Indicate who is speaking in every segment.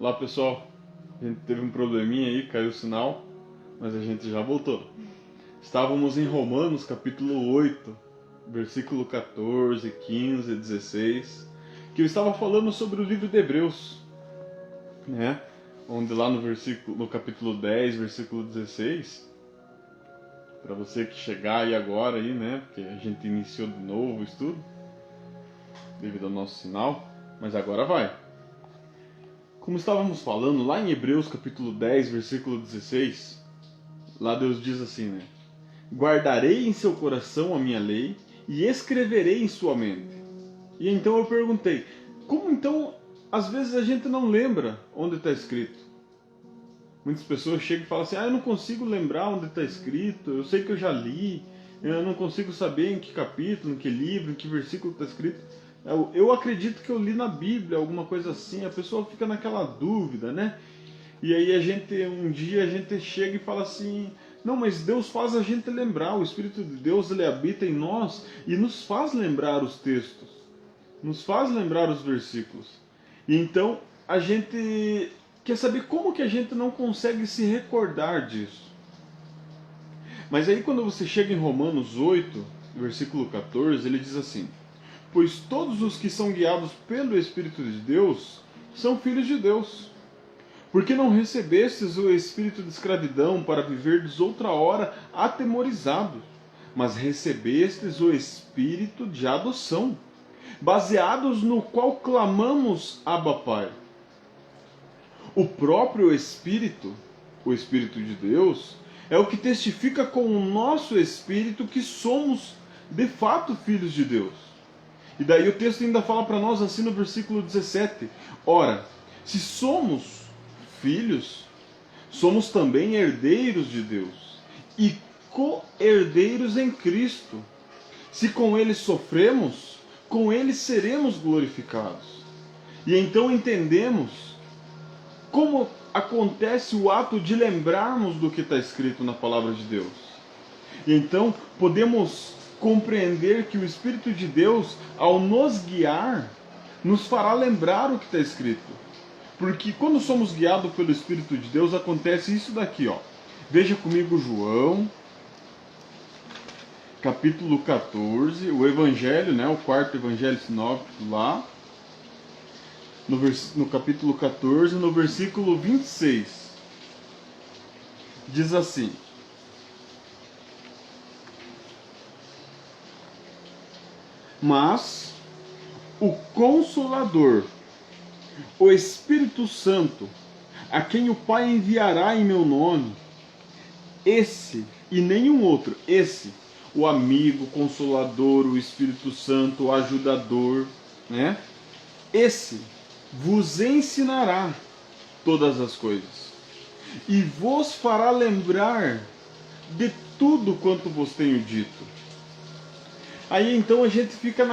Speaker 1: Olá pessoal, a gente teve um probleminha aí, caiu o sinal, mas a gente já voltou. Estávamos em Romanos capítulo 8, versículo 14, 15, 16, que eu estava falando sobre o livro de Hebreus, né? Onde lá no capítulo 10, versículo 16, para você que chegar aí agora aí, né? Porque a gente iniciou de novo o estudo, devido ao nosso sinal, mas agora vai. Como estávamos falando, lá em Hebreus capítulo 10, versículo 16, lá Deus diz assim, né? Guardarei em seu coração a minha lei e escreverei em sua mente. E então eu perguntei, como então às vezes a gente não lembra onde está escrito? Muitas pessoas chegam e falam assim, eu não consigo lembrar onde está escrito, eu sei que eu já li, eu não consigo saber em que capítulo, em que livro, em que versículo está escrito. Eu acredito que eu li na Bíblia, alguma coisa assim, a pessoa fica naquela dúvida, né? E aí um dia a gente chega e fala assim, não, mas Deus faz a gente lembrar, o Espírito de Deus ele habita em nós e nos faz lembrar os textos, nos faz lembrar os versículos. E então a gente quer saber como que a gente não consegue se recordar disso. Mas aí quando você chega em Romanos 8, versículo 14, ele diz assim, pois todos os que são guiados pelo Espírito de Deus são filhos de Deus. Porque não recebestes o espírito de escravidão para viverdes outra hora atemorizados, mas recebestes o espírito de adoção, baseados no qual clamamos Abba Pai. O próprio Espírito, o Espírito de Deus, é o que testifica com o nosso espírito que somos de fato filhos de Deus. E daí o texto ainda fala para nós assim no versículo 17: ora, se somos filhos, somos também herdeiros de Deus e co-herdeiros em Cristo. Se com ele sofremos, com ele seremos glorificados. E então entendemos como acontece o ato de lembrarmos do que está escrito na palavra de Deus. E então podemos compreender que o Espírito de Deus, ao nos guiar, nos fará lembrar o que está escrito. Porque quando somos guiados pelo Espírito de Deus, acontece isso daqui, ó. Veja comigo João, capítulo 14, o Evangelho, né, o quarto Evangelho sinóptico lá, no capítulo 14, no versículo 26. Diz assim: mas o Consolador, o Espírito Santo, a quem o Pai enviará em meu nome, esse e nenhum outro, esse, o amigo, o Consolador, o Espírito Santo, o ajudador, né? Esse vos ensinará todas as coisas e vos fará lembrar de tudo quanto vos tenho dito. Aí então a gente fica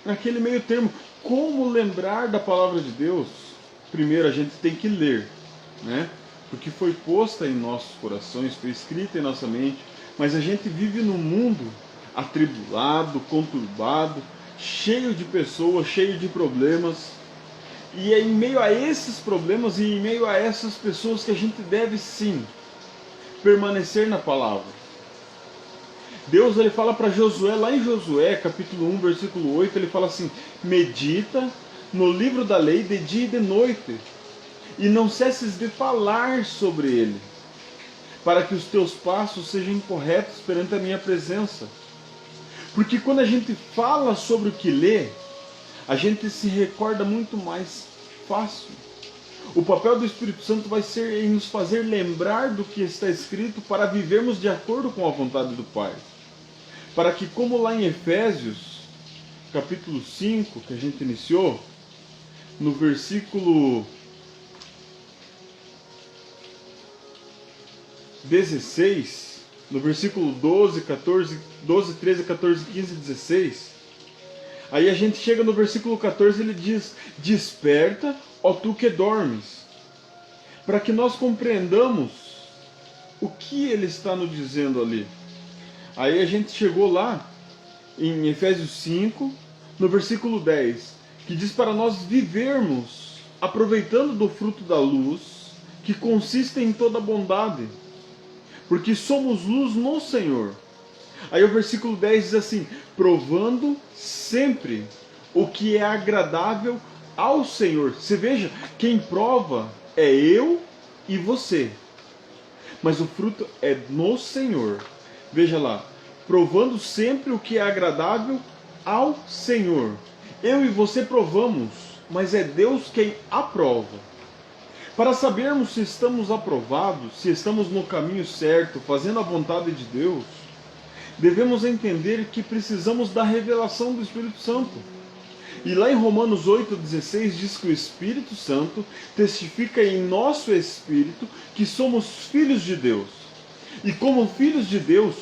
Speaker 1: naquele meio termo. Como lembrar da palavra de Deus? Primeiro a gente tem que ler, né? Porque foi posta em nossos corações, foi escrita em nossa mente, mas a gente vive num mundo atribulado, conturbado, cheio de pessoas, cheio de problemas. E é em meio a esses problemas e em meio a essas pessoas que a gente deve sim permanecer na palavra. Deus ele fala para Josué, lá em Josué, capítulo 1, versículo 8, ele fala assim: medita no livro da lei de dia e de noite, e não cesses de falar sobre ele, para que os teus passos sejam corretos perante a minha presença. Porque quando a gente fala sobre o que lê, a gente se recorda muito mais fácil. O papel do Espírito Santo vai ser em nos fazer lembrar do que está escrito para vivermos de acordo com a vontade do Pai. Para que, como lá em Efésios, capítulo 5, que a gente iniciou, no versículo 16, no versículo 12, 13, 14, 15 e 16, aí a gente chega no versículo 14, ele diz: desperta, ó tu que dormes, para que nós compreendamos o que ele está nos dizendo ali. Aí a gente chegou lá em Efésios 5, no versículo 10, que diz para nós vivermos aproveitando do fruto da luz, que consiste em toda bondade, porque somos luz no Senhor. Aí o versículo 10 diz assim: provando sempre o que é agradável ao Senhor. Você veja, quem prova é eu e você, mas o fruto é no Senhor. Veja lá, provando sempre o que é agradável ao Senhor. Eu e você provamos, mas é Deus quem aprova. Para sabermos se estamos aprovados, se estamos no caminho certo, fazendo a vontade de Deus, devemos entender que precisamos da revelação do Espírito Santo. E lá em Romanos 8,16 diz que o Espírito Santo testifica em nosso espírito que somos filhos de Deus. E como filhos de Deus,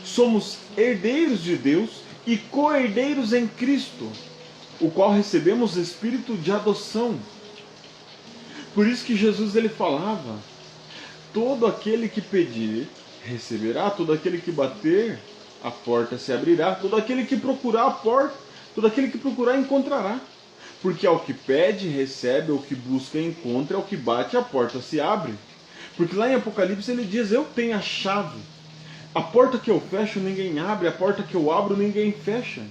Speaker 1: somos herdeiros de Deus e co-herdeiros em Cristo, o qual recebemos espírito de adoção. Por isso que Jesus ele falava: todo aquele que pedir, receberá; todo aquele que bater, a porta se abrirá; todo aquele que procurar a porta, todo aquele que procurar encontrará. Porque ao que pede, recebe; ao que busca, encontra; ao que bate, a porta se abre. Porque lá em Apocalipse ele diz: eu tenho a chave. A porta que eu fecho, ninguém abre; a porta que eu abro, ninguém fecha.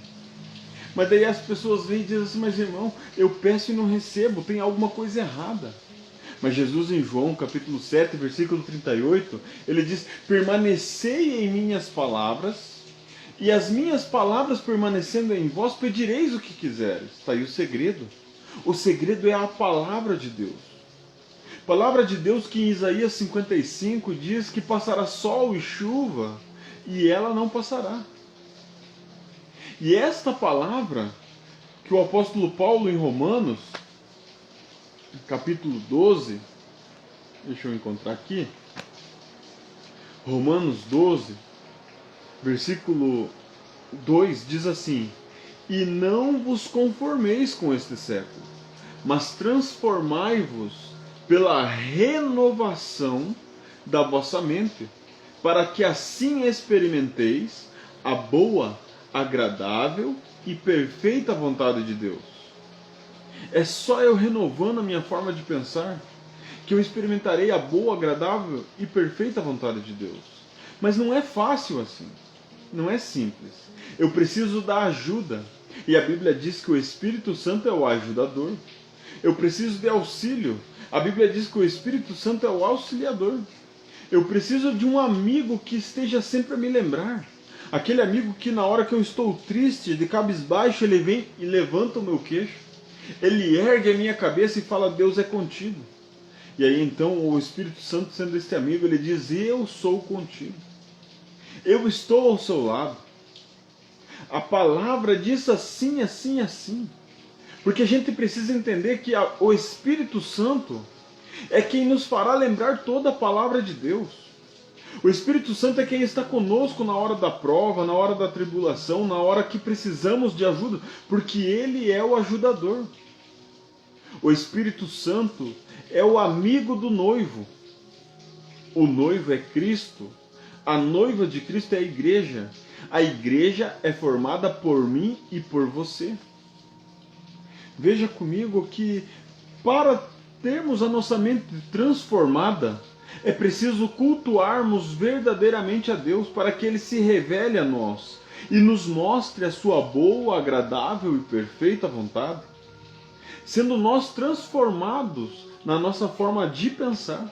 Speaker 1: Mas daí as pessoas vêm e dizem assim: mas irmão, eu peço e não recebo, tem alguma coisa errada. Mas Jesus em João capítulo 7, versículo 38, ele diz: permanecei em minhas palavras, e as minhas palavras permanecendo em vós, pedireis o que quiseres. Está aí o segredo. O segredo é a palavra de Deus. Palavra de Deus que em Isaías 55 diz que passará sol e chuva, e ela não passará. E esta palavra que o apóstolo Paulo em Romanos, capítulo 12, deixa eu encontrar aqui, Romanos 12, versículo 2 diz assim: e não vos conformeis com este século, mas transformai-vos pela renovação da vossa mente, para que assim experimenteis a boa, agradável e perfeita vontade de Deus. É só eu renovando a minha forma de pensar que eu experimentarei a boa, agradável e perfeita vontade de Deus. Mas não é fácil assim. Não é simples. Eu preciso da ajuda. E a Bíblia diz que o Espírito Santo é o ajudador. Eu preciso de auxílio. A Bíblia diz que o Espírito Santo é o auxiliador. Eu preciso de um amigo que esteja sempre a me lembrar. Aquele amigo que na hora que eu estou triste, de cabisbaixo, ele vem e levanta o meu queixo. Ele ergue a minha cabeça e fala: Deus é contigo. E aí então o Espírito Santo, sendo este amigo, ele diz: eu sou contigo. Eu estou ao seu lado. A palavra diz assim, assim, assim. Porque a gente precisa entender que o Espírito Santo é quem nos fará lembrar toda a palavra de Deus. O Espírito Santo é quem está conosco na hora da prova, na hora da tribulação, na hora que precisamos de ajuda, porque Ele é o ajudador. O Espírito Santo é o amigo do noivo. O noivo é Cristo. A noiva de Cristo é a igreja. A igreja é formada por mim e por você. Veja comigo que para termos a nossa mente transformada, é preciso cultuarmos verdadeiramente a Deus para que Ele se revele a nós e nos mostre a sua boa, agradável e perfeita vontade, sendo nós transformados na nossa forma de pensar.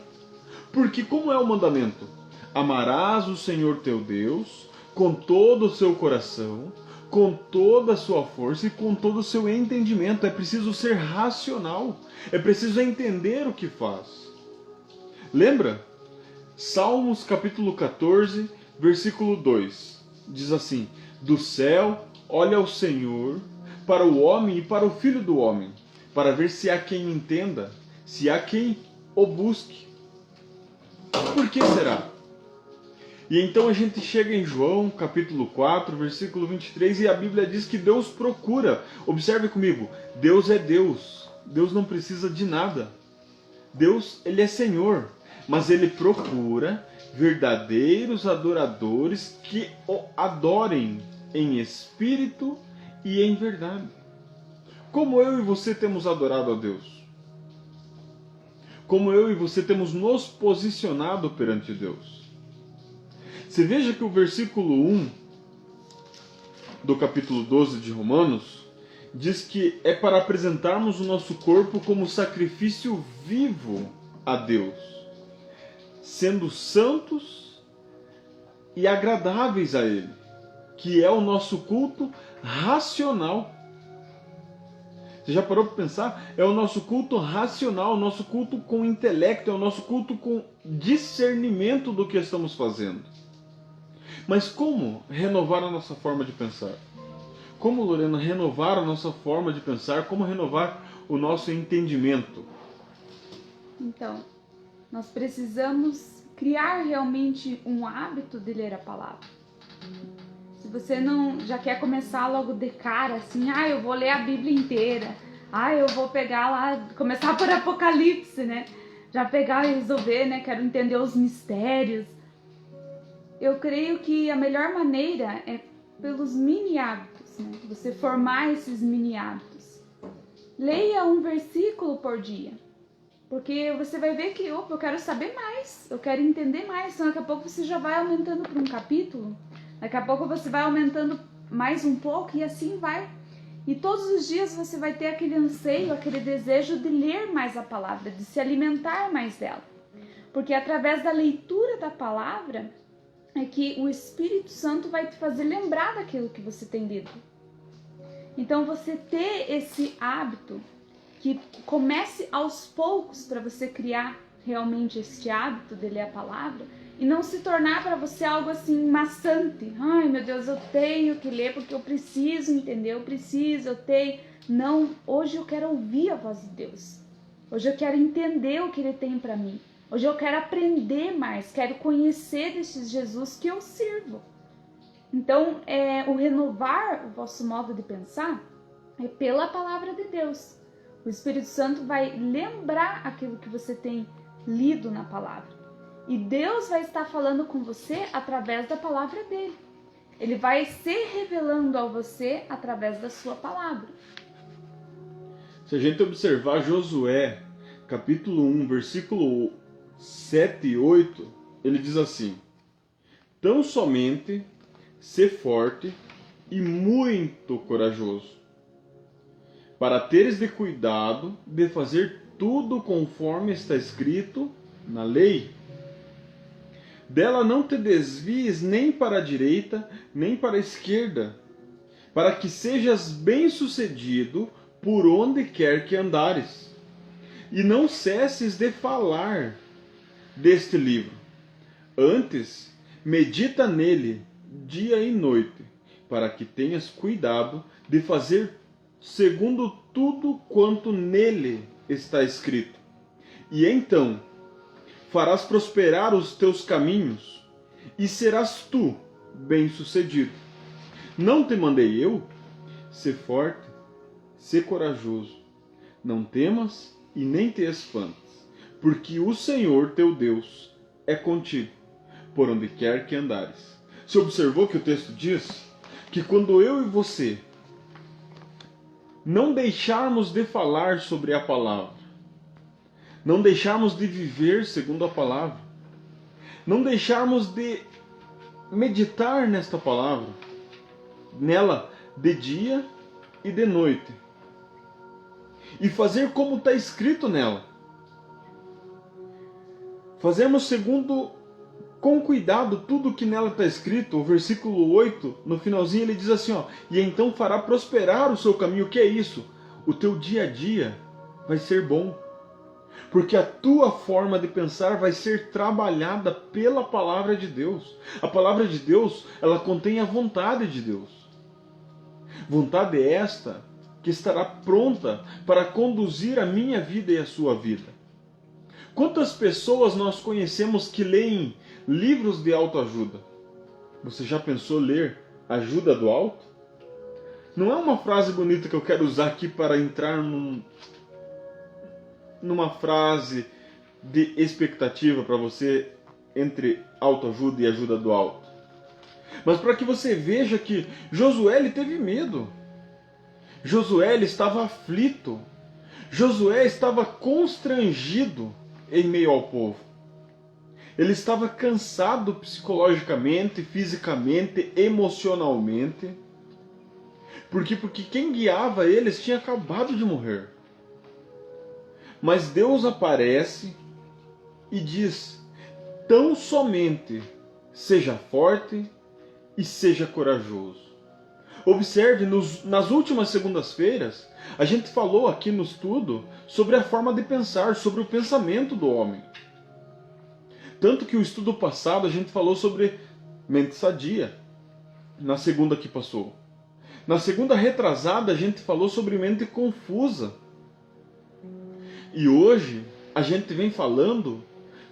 Speaker 1: Porque como é o mandamento? Amarás o Senhor teu Deus com todo o seu coração, com toda a sua força e com todo o seu entendimento. É preciso ser racional, é preciso entender o que faz. Lembra? Salmos capítulo 14, versículo 2, diz assim: do céu olha o Senhor para o homem e para o filho do homem, para ver se há quem entenda, se há quem o busque. Por que será? E então a gente chega em João capítulo 4, versículo 23, e a Bíblia diz que Deus procura. Observe comigo, Deus é Deus. Deus não precisa de nada. Deus, Ele é Senhor. Mas Ele procura verdadeiros adoradores que o adorem em espírito e em verdade. Como eu e você temos adorado a Deus? como eu e você temos nos posicionado perante Deus. Você veja que o versículo 1 do capítulo 12 de Romanos diz que é para apresentarmos o nosso corpo como sacrifício vivo a Deus, sendo santos e agradáveis a Ele, que é o nosso culto racional. Você já parou para pensar? É o nosso culto racional, o nosso culto com intelecto, é o nosso culto com discernimento do que estamos fazendo. Mas como renovar a nossa forma de pensar? Como, Lorena, renovar a nossa forma de pensar? Como renovar o nosso entendimento?
Speaker 2: Então, nós precisamos criar realmente um hábito de ler a palavra. Se você não já quer começar logo de cara, assim, eu vou ler a Bíblia inteira, eu vou pegar lá, começar por Apocalipse, né? Já pegar e resolver, né? Quero entender os mistérios. Eu creio que a melhor maneira é pelos mini hábitos, né? Você formar esses mini hábitos. Leia um versículo por dia. Porque você vai ver que, eu quero saber mais, eu quero entender mais. Então daqui a pouco você já vai aumentando para um capítulo. Daqui a pouco você vai aumentando mais um pouco e assim vai. E todos os dias você vai ter aquele anseio, aquele desejo de ler mais a palavra, de se alimentar mais dela. Porque através da leitura da palavra é que o Espírito Santo vai te fazer lembrar daquilo que você tem lido. Então você ter esse hábito, que comece aos poucos para você criar realmente este hábito de ler a palavra e não se tornar para você algo assim maçante. Ai meu Deus, eu tenho que ler porque eu preciso entender, eu tenho. Não, hoje eu quero ouvir a voz de Deus. Hoje eu quero entender o que Ele tem para mim. Hoje eu quero aprender mais, quero conhecer desse Jesus que eu sirvo. Então, o renovar o vosso modo de pensar é pela palavra de Deus. O Espírito Santo vai lembrar aquilo que você tem lido na palavra. E Deus vai estar falando com você através da palavra dele. Ele vai se revelando a você através da sua palavra.
Speaker 1: Se a gente observar Josué, capítulo 1, versículo 7 e 8, ele diz assim: tão somente ser forte e muito corajoso, para teres de cuidado de fazer tudo conforme está escrito na lei. Dela não te desvies nem para a direita, nem para a esquerda, para que sejas bem-sucedido por onde quer que andares. E não cesses de falar deste livro. Antes, medita nele dia e noite, para que tenhas cuidado de fazer segundo tudo quanto nele está escrito. E então farás prosperar os teus caminhos, e serás tu bem-sucedido. Não te mandei eu? Sê forte, sê corajoso. Não temas e nem te espantes, porque o Senhor teu Deus é contigo, por onde quer que andares. Você observou que o texto diz que quando eu e você não deixarmos de falar sobre a palavra, não deixarmos de viver segundo a palavra, não deixarmos de meditar nesta palavra, nela de dia e de noite, e fazer como está escrito nela, fazermos segundo, com cuidado, tudo que nela está escrito. O versículo 8, no finalzinho, ele diz assim, e então fará prosperar o seu caminho. O que é isso? O teu dia a dia vai ser bom, porque a tua forma de pensar vai ser trabalhada pela palavra de Deus. A palavra de Deus, ela contém a vontade de Deus. Vontade esta que estará pronta para conduzir a minha vida e a sua vida. Quantas pessoas nós conhecemos que leem livros de autoajuda? Você já pensou ler Ajuda do Alto? Não é uma frase bonita que eu quero usar aqui para entrar numa frase de expectativa para você entre autoajuda e ajuda do alto. Mas para que você veja que Josué ele teve medo. Josué ele estava aflito. Josué estava constrangido em meio ao povo. Ele estava cansado psicologicamente, fisicamente, emocionalmente. Por quê? Porque quem guiava eles tinha acabado de morrer. Mas Deus aparece e diz: tão somente seja forte e seja corajoso. Observe, nas últimas segundas-feiras, a gente falou aqui no estudo sobre a forma de pensar, sobre o pensamento do homem. Tanto que o estudo passado a gente falou sobre mente sadia, na segunda que passou. Na segunda retrasada a gente falou sobre mente confusa. E hoje a gente vem falando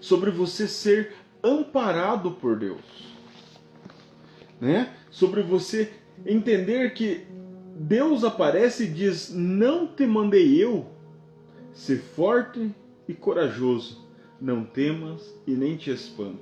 Speaker 1: sobre você ser amparado por Deus. Né? Sobre você entender que Deus aparece e diz: não te mandei eu, ser forte e corajoso, não temas e nem te espantes.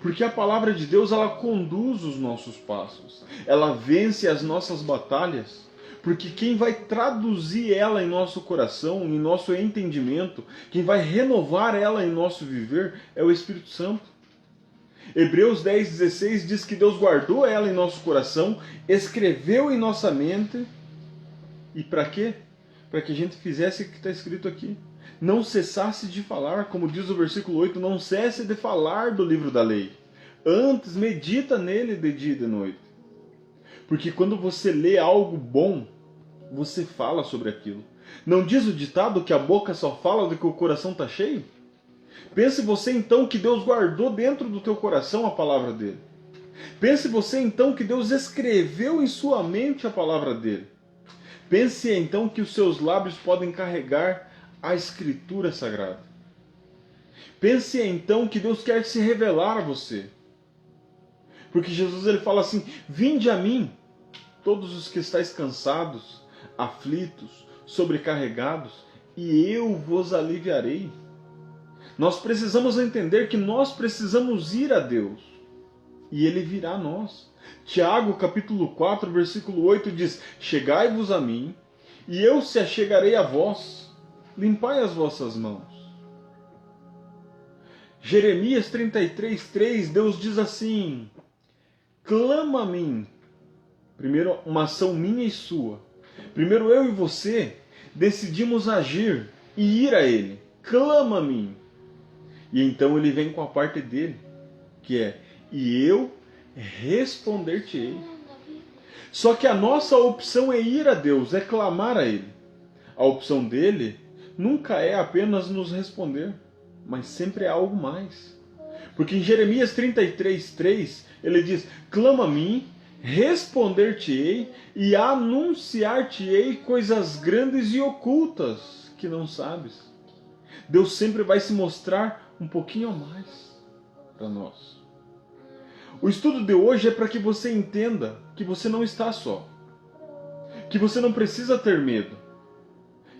Speaker 1: Porque a palavra de Deus, ela conduz os nossos passos, ela vence as nossas batalhas, porque quem vai traduzir ela em nosso coração, em nosso entendimento, quem vai renovar ela em nosso viver é o Espírito Santo. Hebreus 10,16 diz que Deus guardou ela em nosso coração, escreveu em nossa mente. E para quê? Para que a gente fizesse o que está escrito aqui. Não cessasse de falar, como diz o versículo 8, não cesse de falar do livro da lei. Antes, medita nele de dia e de noite. Porque quando você lê algo bom, você fala sobre aquilo. Não diz o ditado que a boca só fala do que o coração está cheio? Pense você então que Deus guardou dentro do teu coração a palavra dele. Pense você então que Deus escreveu em sua mente a palavra dele. Pense então que os seus lábios podem carregar a escritura sagrada. Pense então que Deus quer se revelar a você. Porque Jesus ele fala assim: vinde a mim, todos os que estáis cansados, aflitos, sobrecarregados, e eu vos aliviarei. Nós precisamos entender que nós precisamos ir a Deus. E Ele virá a nós. Tiago capítulo 4, versículo 8 diz: chegai-vos a mim, e eu se achegarei a vós. Limpai as vossas mãos. Jeremias 33:3, Deus diz assim: clama a mim. Primeiro, uma ação minha e sua. Primeiro eu e você decidimos agir e ir a Ele. Clama a mim. E então ele vem com a parte dele, que é: e eu responder-te-ei. Só que a nossa opção é ir a Deus, é clamar a Ele. A opção dele nunca é apenas nos responder, mas sempre é algo mais. Porque em Jeremias 33:3 ele diz: clama a mim, responder-te-ei e anunciar-te-ei coisas grandes e ocultas que não sabes. Deus sempre vai se mostrar um pouquinho a mais para nós. O estudo de hoje é para que você entenda que você não está só, que você não precisa ter medo,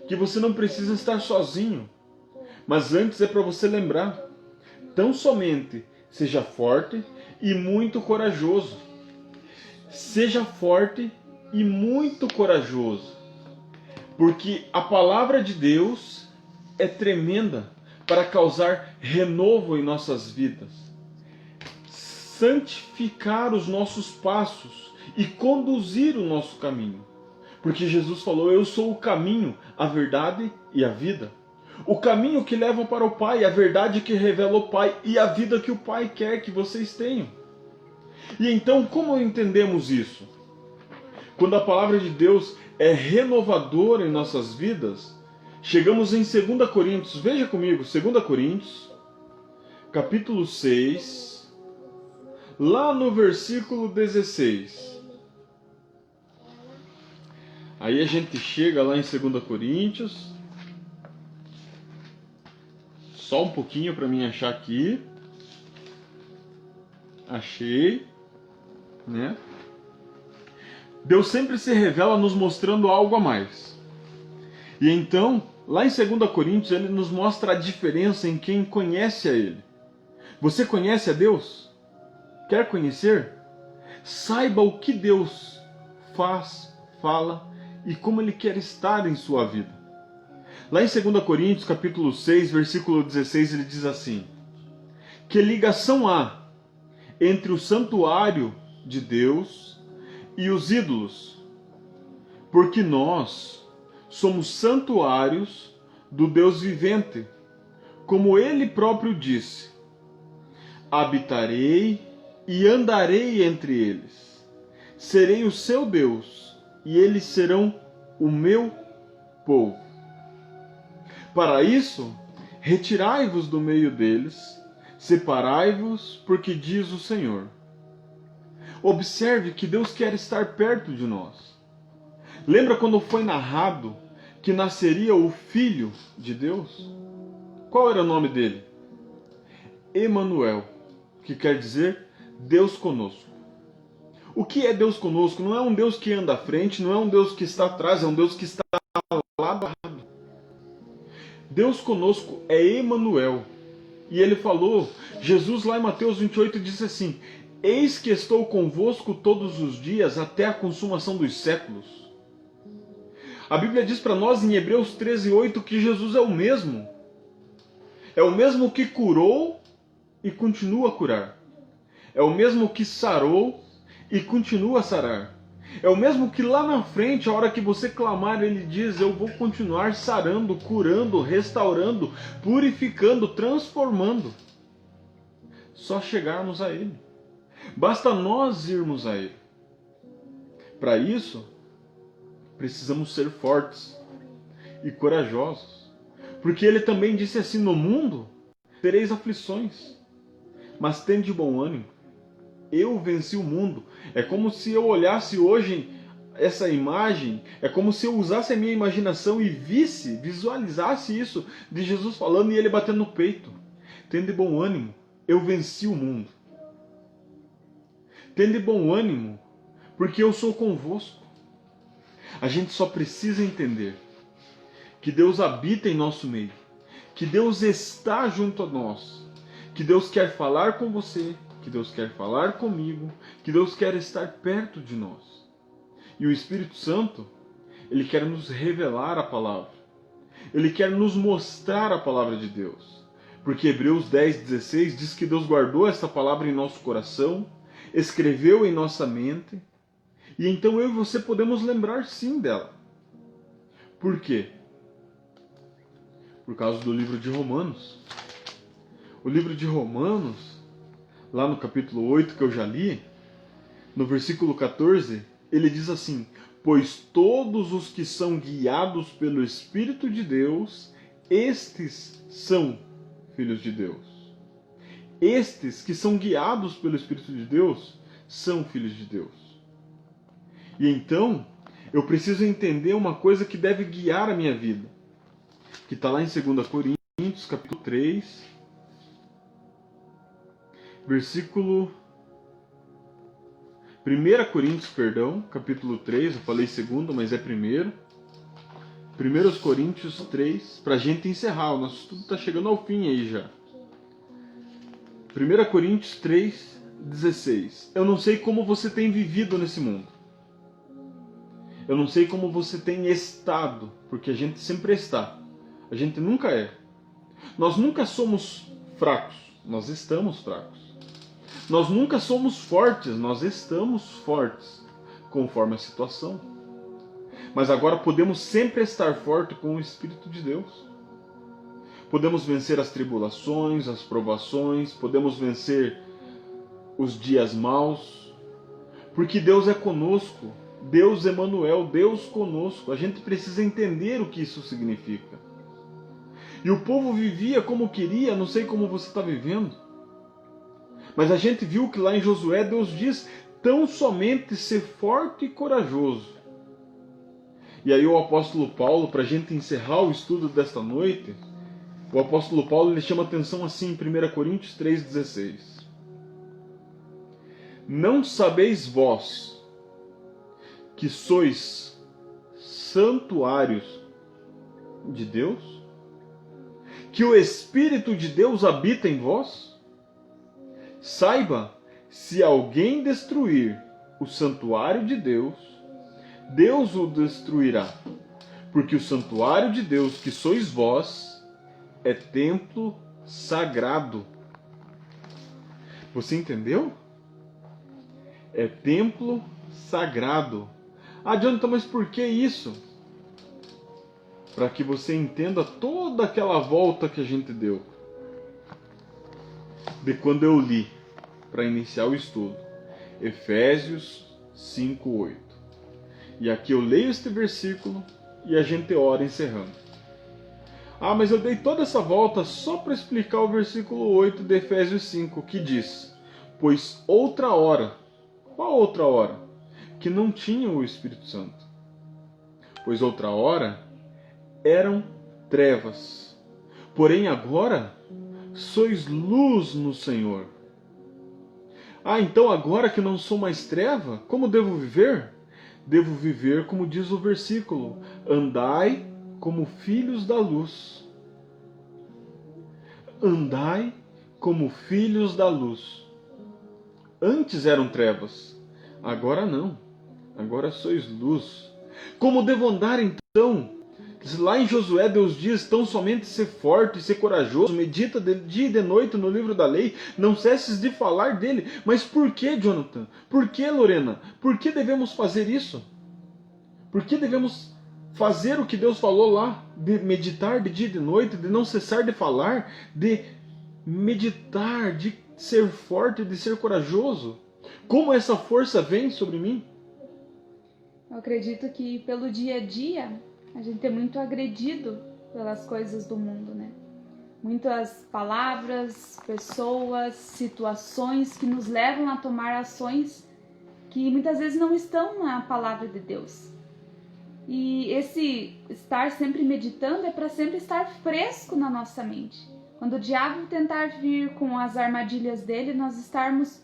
Speaker 1: que você não precisa estar sozinho, mas antes é para você lembrar: tão somente seja forte e muito corajoso. Seja forte e muito corajoso, porque a palavra de Deus é tremenda para causar renovo em nossas vidas, santificar os nossos passos e conduzir o nosso caminho. Porque Jesus falou: eu sou o caminho, a verdade e a vida. O caminho que leva para o Pai, a verdade que revela o Pai e a vida que o Pai quer que vocês tenham. E então, como entendemos isso? Quando a palavra de Deus é renovadora em nossas vidas, chegamos em 2 Coríntios, veja comigo, 2 Coríntios, capítulo 6, lá no versículo 16. Aí a gente chega lá em 2 Coríntios, só um pouquinho para mim achar aqui. Achei, né? Deus sempre se revela nos mostrando algo a mais. E então, lá em 2 Coríntios, ele nos mostra a diferença em quem conhece a Ele. Você conhece a Deus? Quer conhecer? Saiba o que Deus faz, fala e como Ele quer estar em sua vida. Lá em 2 Coríntios, capítulo 6, versículo 16, ele diz assim: que ligação há entre o santuário de Deus e os ídolos? Porque nós somos santuários do Deus vivente, como ele próprio disse: habitarei e andarei entre eles, serei o seu Deus, e eles serão o meu povo. Para isso, retirai-vos do meio deles, separai-vos, porque diz o Senhor. Observe que Deus quer estar perto de nós. Lembra quando foi narrado que nasceria o Filho de Deus? Qual era o nome dele? Emanuel, que quer dizer Deus conosco. O que é Deus conosco? Não é um Deus que anda à frente, não é um Deus que está atrás, é um Deus que está lado a lado. Deus conosco é Emanuel. E ele falou, Jesus lá em Mateus 28 disse assim: eis que estou convosco todos os dias até a consumação dos séculos. A Bíblia diz para nós em Hebreus 13:8 que Jesus é o mesmo. É o mesmo que curou e continua a curar. É o mesmo que sarou e continua a sarar. É o mesmo que lá na frente, a hora que você clamar, ele diz: eu vou continuar sarando, curando, restaurando, purificando, transformando. Só chegarmos a ele. Basta nós irmos a ele. Para isso, precisamos ser fortes e corajosos. Porque ele também disse assim: no mundo tereis aflições, mas tende bom ânimo. Eu venci o mundo. É como se eu olhasse hoje essa imagem, é como se eu usasse a minha imaginação e visualizasse isso de Jesus falando e ele batendo no peito. Tende bom ânimo, eu venci o mundo. Tende bom ânimo, porque eu sou convosco. A gente só precisa entender que Deus habita em nosso meio, que Deus está junto a nós, que Deus quer falar com você, que Deus quer falar comigo, que Deus quer estar perto de nós. E o Espírito Santo, ele quer nos revelar a palavra. Ele quer nos mostrar a palavra de Deus. Porque Hebreus 10:16 diz que Deus guardou essa palavra em nosso coração, escreveu em nossa mente, e então eu e você podemos lembrar sim dela. Por quê? Por causa do livro de Romanos. O livro de Romanos, lá no capítulo 8 que eu já li, no versículo 14, ele diz assim: pois todos os que são guiados pelo Espírito de Deus, estes são filhos de Deus. Estes que são guiados pelo Espírito de Deus, são filhos de Deus. E então, eu preciso entender uma coisa que deve guiar a minha vida, que está lá em 2 Coríntios, capítulo 3, versículo 1 Coríntios, capítulo 3, eu falei segundo, mas é primeiro. 1 Coríntios 3, para a gente encerrar, o nosso estudo está chegando ao fim aí já. 1 Coríntios 3, 16. Eu não sei como você tem vivido nesse mundo. Eu não sei como você tem estado, porque a gente sempre está. A gente nunca é. Nós nunca somos fracos, nós estamos fracos. Nós nunca somos fortes, nós estamos fortes, conforme a situação. Mas agora podemos sempre estar forte com o Espírito de Deus. Podemos vencer as tribulações, as provações, podemos vencer os dias maus, porque Deus é conosco. Deus Emanuel, Deus conosco. A gente precisa entender o que isso significa. E o povo vivia como queria, não sei como você está vivendo. Mas a gente viu que lá em Josué Deus diz: tão somente ser forte e corajoso. E aí o apóstolo Paulo, para a gente encerrar o estudo desta noite, o apóstolo Paulo ele chama atenção assim em 1 Coríntios 3,16. Não sabeis vós que sois santuários de Deus? Que o Espírito de Deus habita em vós? Saiba, se alguém destruir o santuário de Deus, Deus o destruirá, Porque o santuário de Deus, que sois vós, é templo sagrado. Você entendeu? É templo sagrado. Ah, Jonathan, mas por que isso? Para que você entenda toda aquela volta que a gente deu. De quando eu li, para iniciar o estudo, Efésios 5:8. E aqui eu leio este versículo e a gente ora encerrando. Ah, mas eu dei toda essa volta só para explicar o versículo 8 de Efésios 5, que diz: pois outra hora, qual outra hora? Que não tinha o Espírito Santo. Pois outra hora eram trevas. Porém agora sois luz no Senhor. Ah, então agora que não sou mais treva, como devo viver? Devo viver como diz o versículo: andai como filhos da luz. Andai como filhos da luz. Antes eram trevas, agora não. Agora sois luz. Como devo andar então? Lá em Josué Deus diz: tão somente ser forte, ser corajoso, medita de dia e de noite no livro da lei, não cesses de falar dele. Mas por que, Jonathan? Por que, Lorena? Por que devemos fazer isso? Por que devemos fazer o que Deus falou lá? De meditar de dia e de noite, de não cessar de falar, de meditar, de ser forte, de ser corajoso. Como essa força vem sobre mim?
Speaker 2: Eu acredito que pelo dia a dia a gente é muito agredido pelas coisas do mundo, né? Muitas palavras, pessoas, situações que nos levam a tomar ações que muitas vezes não estão na palavra de Deus. E esse estar sempre meditando é para sempre estar fresco na nossa mente. Quando o diabo tentar vir com as armadilhas dele, nós estarmos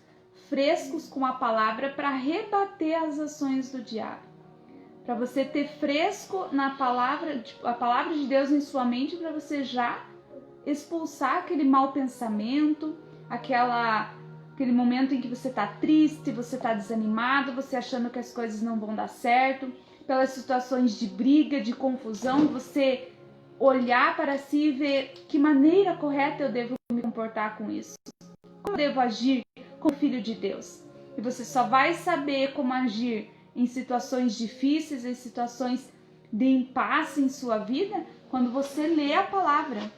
Speaker 2: frescos com a palavra para rebater as ações do diabo. Para você ter fresco na palavra, a palavra de Deus em sua mente, para você já expulsar aquele mau pensamento, aquele momento em que você está triste, você está desanimado, você achando que as coisas não vão dar certo, pelas situações de briga, de confusão, você olhar para si e ver que maneira correta eu devo me comportar com isso. Como eu devo agir como filho de Deus? E você só vai saber como agir em situações difíceis, em situações de impasse em sua vida, quando você lê a palavra.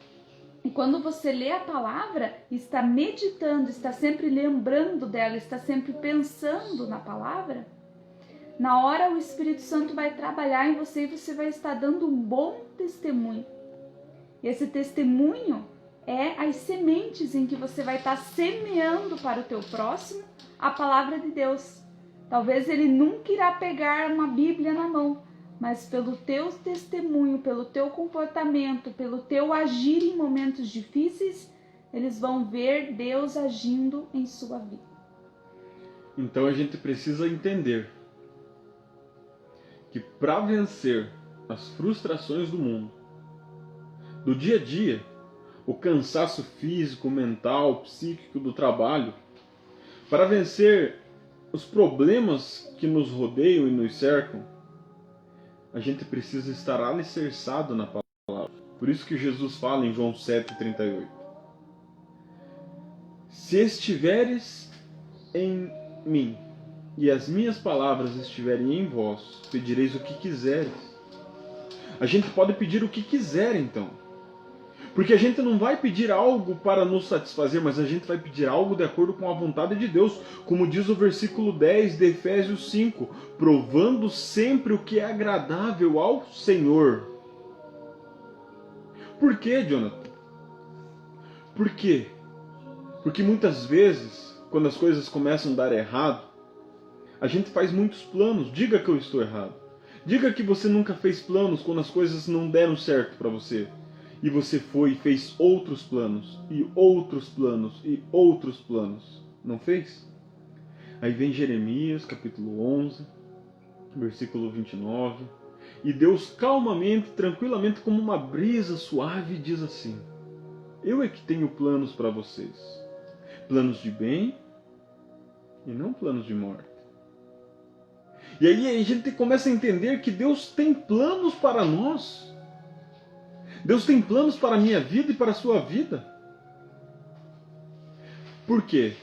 Speaker 2: E quando você lê a palavra, está meditando, está sempre lembrando dela, está sempre pensando na palavra, na hora o Espírito Santo vai trabalhar em você e você vai estar dando um bom testemunho. E esse testemunho é as sementes em que você vai estar semeando para o teu próximo a palavra de Deus. Talvez ele nunca irá pegar uma Bíblia na mão, mas pelo teu testemunho, pelo teu comportamento, pelo teu agir em momentos difíceis, eles vão ver Deus agindo em sua vida.
Speaker 1: Então a gente precisa entender que para vencer as frustrações do mundo, do dia a dia, o cansaço físico, mental, psíquico do trabalho, para vencer os problemas que nos rodeiam e nos cercam, a gente precisa estar alicerçado na palavra. Por isso que Jesus fala em João 7,38. Se estiveres em mim e as minhas palavras estiverem em vós, pedireis o que quiseres. A gente pode pedir o que quiser então. Porque a gente não vai pedir algo para nos satisfazer, mas a gente vai pedir algo de acordo com a vontade de Deus. Como diz o versículo 10 de Efésios 5, provando sempre o que é agradável ao Senhor. Por quê, Jonathan? Por quê? Porque muitas vezes, quando as coisas começam a dar errado, a gente faz muitos planos. Diga que eu estou errado. Diga que você nunca fez planos quando as coisas não deram certo para você. E você foi e fez outros planos, e outros planos, e outros planos. Não fez? Aí vem Jeremias, capítulo 11, versículo 29. E Deus calmamente, tranquilamente, como uma brisa suave, diz assim: eu é que tenho planos para vocês. Planos de bem e não planos de morte. E aí a gente começa a entender que Deus tem planos para nós. Deus tem planos para a minha vida e para a sua vida. Por quê?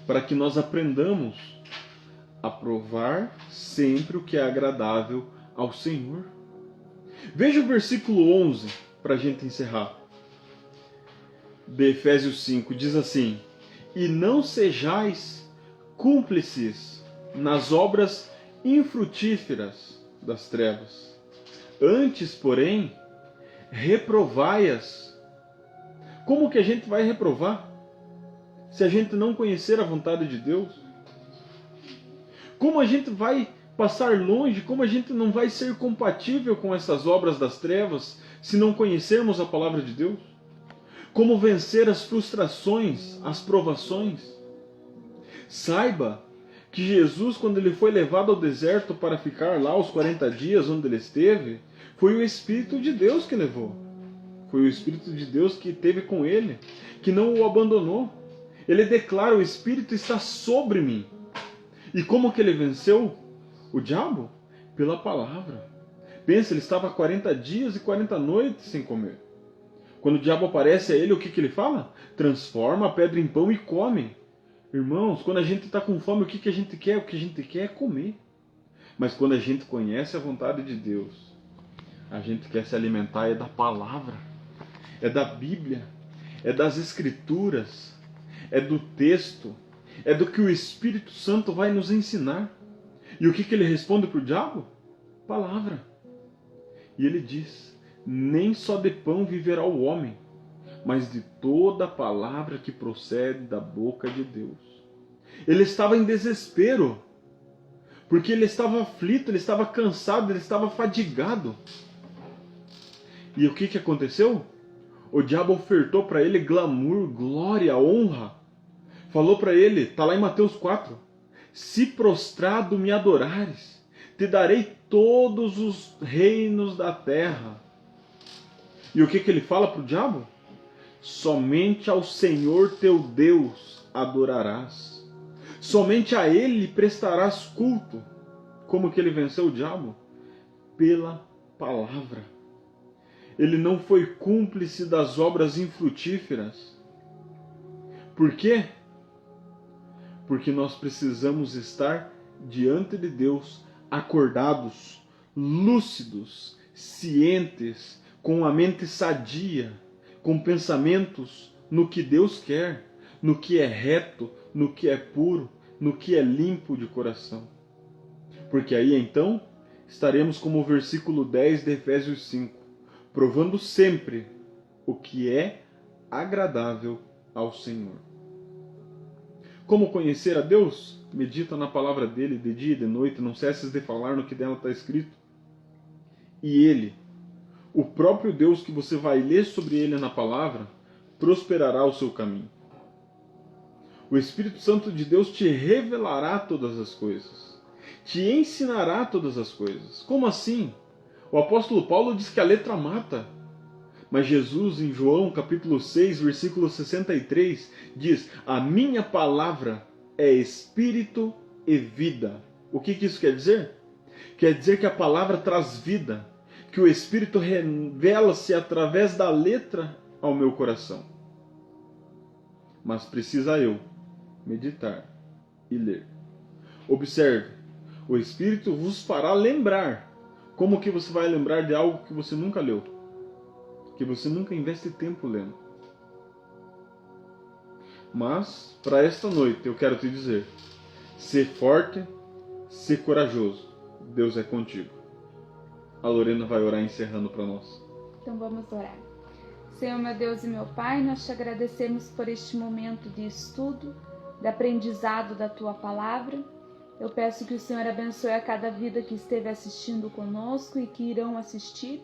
Speaker 1: Para que nós aprendamos a provar sempre o que é agradável ao Senhor. Veja o versículo 11 para a gente encerrar. De Efésios 5 diz assim: e não sejais cúmplices nas obras infrutíferas das trevas. Antes, porém, reprovai-as. Como que a gente vai reprovar se a gente não conhecer a vontade de Deus? Como a gente vai passar longe, como a gente não vai ser compatível com essas obras das trevas se não conhecermos a palavra de Deus? Como vencer as frustrações, as provações? Saiba que Jesus, quando ele foi levado ao deserto para ficar lá os 40 dias onde ele esteve, foi o Espírito de Deus que levou. Foi o Espírito de Deus que esteve com ele, que não o abandonou. Ele declara: o Espírito está sobre mim. E como que ele venceu o diabo? Pela palavra. Pensa, ele estava 40 dias e 40 noites sem comer. Quando o diabo aparece a ele, o que ele fala? Transforma a pedra em pão e come. Irmãos, quando a gente está com fome, o que a gente quer? O que a gente quer é comer. Mas quando a gente conhece a vontade de Deus, a gente quer se alimentar da palavra, é da Bíblia, é das Escrituras, é do texto, é do que o Espírito Santo vai nos ensinar. E o que ele responde para o diabo? Palavra. E ele diz: nem só de pão viverá o homem, mas de toda a palavra que procede da boca de Deus. Ele estava em desespero, porque ele estava aflito, ele estava cansado, ele estava fadigado. E o que aconteceu? O diabo ofertou para ele glamour, glória, honra. Falou para ele, está lá em Mateus 4, se prostrado me adorares, te darei todos os reinos da terra. E o que ele fala para o diabo? Somente ao Senhor teu Deus adorarás. Somente a Ele prestarás culto. Como que ele venceu o diabo? Pela palavra. Ele não foi cúmplice das obras infrutíferas. Por quê? Porque nós precisamos estar diante de Deus acordados, lúcidos, cientes, com a mente sadia, com pensamentos no que Deus quer, no que é reto, no que é puro, no que é limpo de coração. Porque aí então estaremos como o versículo 10 de Efésios 5, provando sempre o que é agradável ao Senhor. Como conhecer a Deus? Medita na palavra dele de dia e de noite, não cesses de falar no que dela está escrito. E ele, o próprio Deus que você vai ler sobre ele na palavra, prosperará o seu caminho. O Espírito Santo de Deus te revelará todas as coisas, te ensinará todas as coisas. Como assim? O apóstolo Paulo diz que a letra mata. Mas Jesus, em João capítulo 6, versículo 63, diz: a minha palavra é espírito e vida. O que isso quer dizer? Quer dizer que a palavra traz vida, que o Espírito revela-se através da letra ao meu coração. Mas precisa eu meditar e ler. Observe, o Espírito vos fará lembrar. Como que você vai lembrar de algo que você nunca leu? Que você nunca investe tempo lendo. Mas, para esta noite, eu quero te dizer: ser forte, ser corajoso. Deus é contigo. A Lorena vai orar encerrando para nós.
Speaker 2: Então vamos orar. Senhor, meu Deus e meu Pai, nós te agradecemos por este momento de estudo, de aprendizado da Tua Palavra. Eu peço que o Senhor abençoe a cada vida que esteve assistindo conosco e que irão assistir.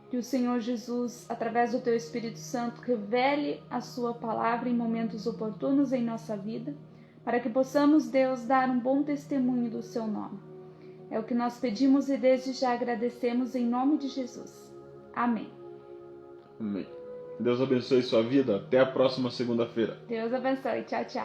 Speaker 2: Que o Senhor Jesus, através do Teu Espírito Santo, revele a Sua Palavra em momentos oportunos em nossa vida, para que possamos, Deus, dar um bom testemunho do Seu nome. É o que nós pedimos e desde já agradecemos em nome de Jesus. Amém.
Speaker 1: Amém. Deus abençoe sua vida. Até a próxima segunda-feira.
Speaker 2: Deus abençoe. Tchau, tchau.